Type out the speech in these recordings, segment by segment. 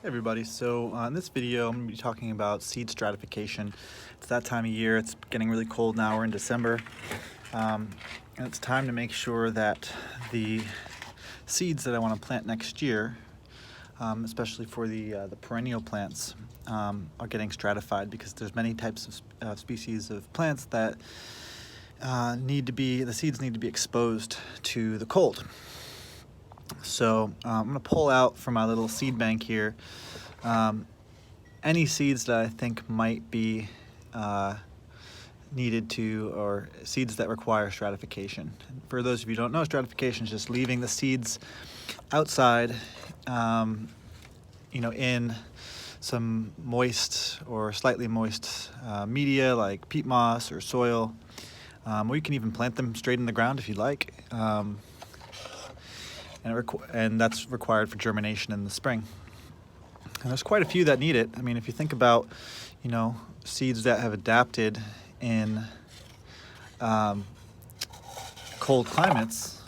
Hey everybody, so in this video I'm going to be talking about seed stratification. It's that time of year, it's getting really cold now, we're in December, and it's time to make sure that the seeds that I want to plant next year, especially for the perennial plants, are getting stratified, because there's many types of species of plants that the seeds need to be exposed to the cold. So I'm going to pull out from my little seed bank here any seeds that I think might be needed to, or seeds that require stratification. For those of you who don't know, stratification is just leaving the seeds outside, in some moist or slightly moist media like peat moss or soil, or you can even plant them straight in the ground if you'd like. And that's required for germination in the spring. And there's quite a few that need it. I mean, if you think about, seeds that have adapted in cold climates,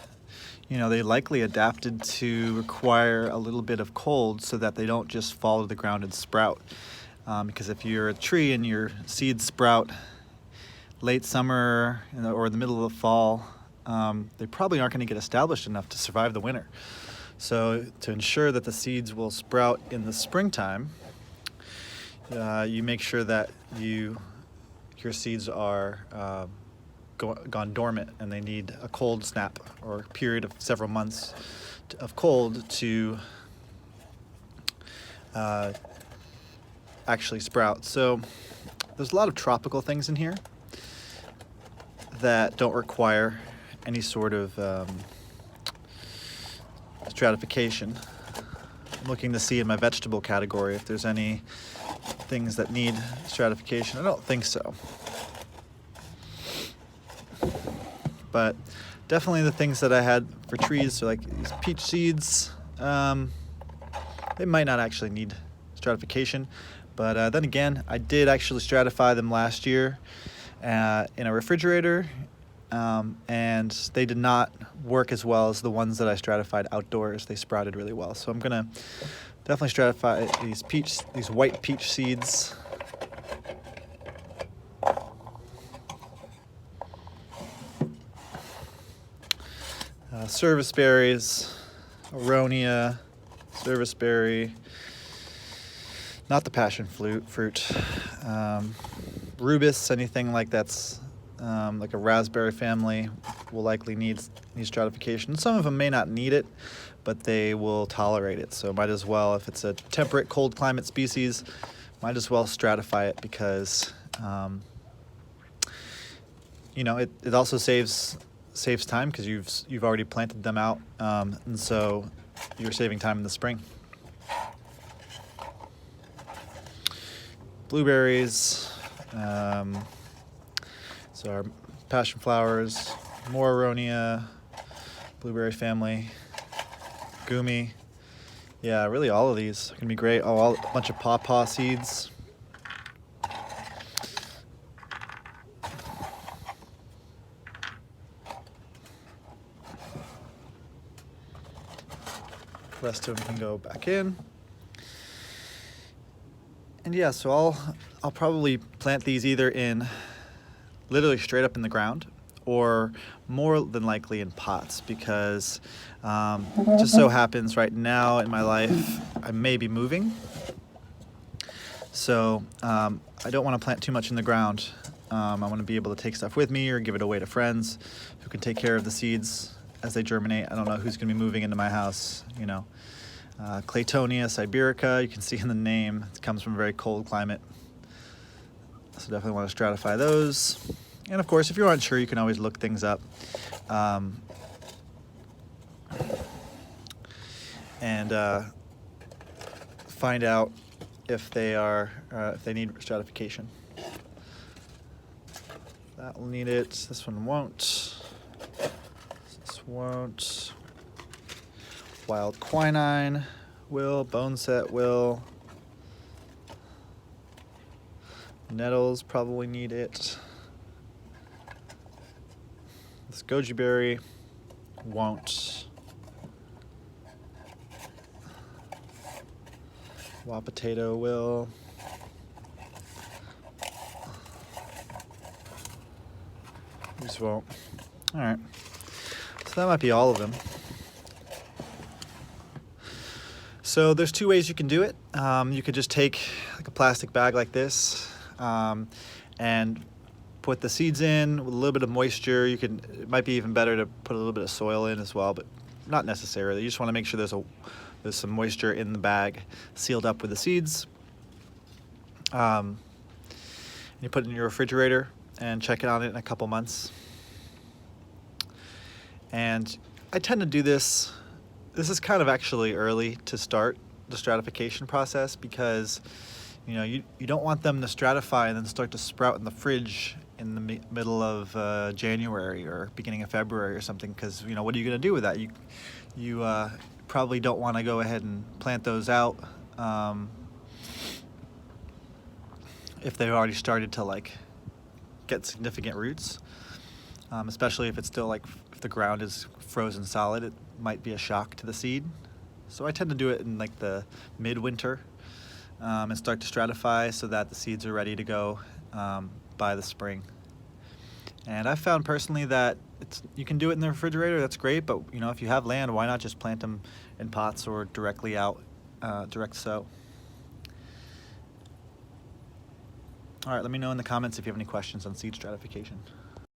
they likely adapted to require a little bit of cold so that they don't just fall to the ground and sprout. Because if you're a tree and your seeds sprout late summer or the middle of the fall, they probably aren't going to get established enough to survive the winter. So to ensure that the seeds will sprout in the springtime, you make sure that your seeds are gone dormant, and they need a cold snap or a period of several months of cold to actually sprout. So there's a lot of tropical things in here that don't require any sort of stratification. I'm looking to see in my vegetable category if there's any things that need stratification. I don't think so. But definitely the things that I had for trees, so like these peach seeds, they might not actually need stratification. But then again, I did actually stratify them last year in a refrigerator, and they did not work as well as the ones that I stratified outdoors. They sprouted really well. So I'm gonna definitely stratify these white peach seeds. Service berries, aronia, service berry, not the passion fruit, rubus, anything like that's like a raspberry family will likely need stratification. Some of them may not need it, but they will tolerate it. So might as well, if it's a temperate cold climate species, might as well stratify it, because it also saves time, because you've already planted them out, and so you're saving time in the spring. Blueberries, so our passion flowers, more aronia, blueberry family, gumi. Yeah, really all of these are gonna be great. A bunch of pawpaw seeds. The rest of them can go back in. And yeah, so I'll probably plant these either in literally straight up in the ground, or more than likely in pots, because it just so happens right now in my life I may be moving. So I don't want to plant too much in the ground. I want to be able to take stuff with me or give it away to friends who can take care of the seeds as they germinate. I don't know who's going to be moving into my house, Claytonia siberica, you can see in the name, it comes from a very cold climate. So definitely want to stratify those. And of course, if you're unsure, you can always look things up and find out if they need stratification. That will need it. This one won't. This won't. Wild quinine will. Boneset will. Nettles probably need it. This goji berry won't. Raw potato will. These won't. All right. So that might be all of them. So there's two ways you can do it. You could just take like a plastic bag like this and put the seeds in with a little bit of moisture. It might be even better to put a little bit of soil in as well, but not necessarily. You just want to make sure there's some moisture in the bag sealed up with the seeds. You put it in your refrigerator and check it on it in a couple months. And I tend to do this. This is kind of actually early to start the stratification process because you don't want them to stratify and then start to sprout in the fridge in the middle of January or beginning of February or something, because what are you going to do with that? You probably don't want to go ahead and plant those out if they've already started to like get significant roots, especially if it's still if the ground is frozen solid. It might be a shock to the seed. So I tend to do it in like the midwinter and start to stratify so that the seeds are ready to go by the spring. And I've found personally that you can do it in the refrigerator, that's great, but if you have land, why not just plant them in pots or directly out, direct sow. All right, let me know in the comments if you have any questions on seed stratification.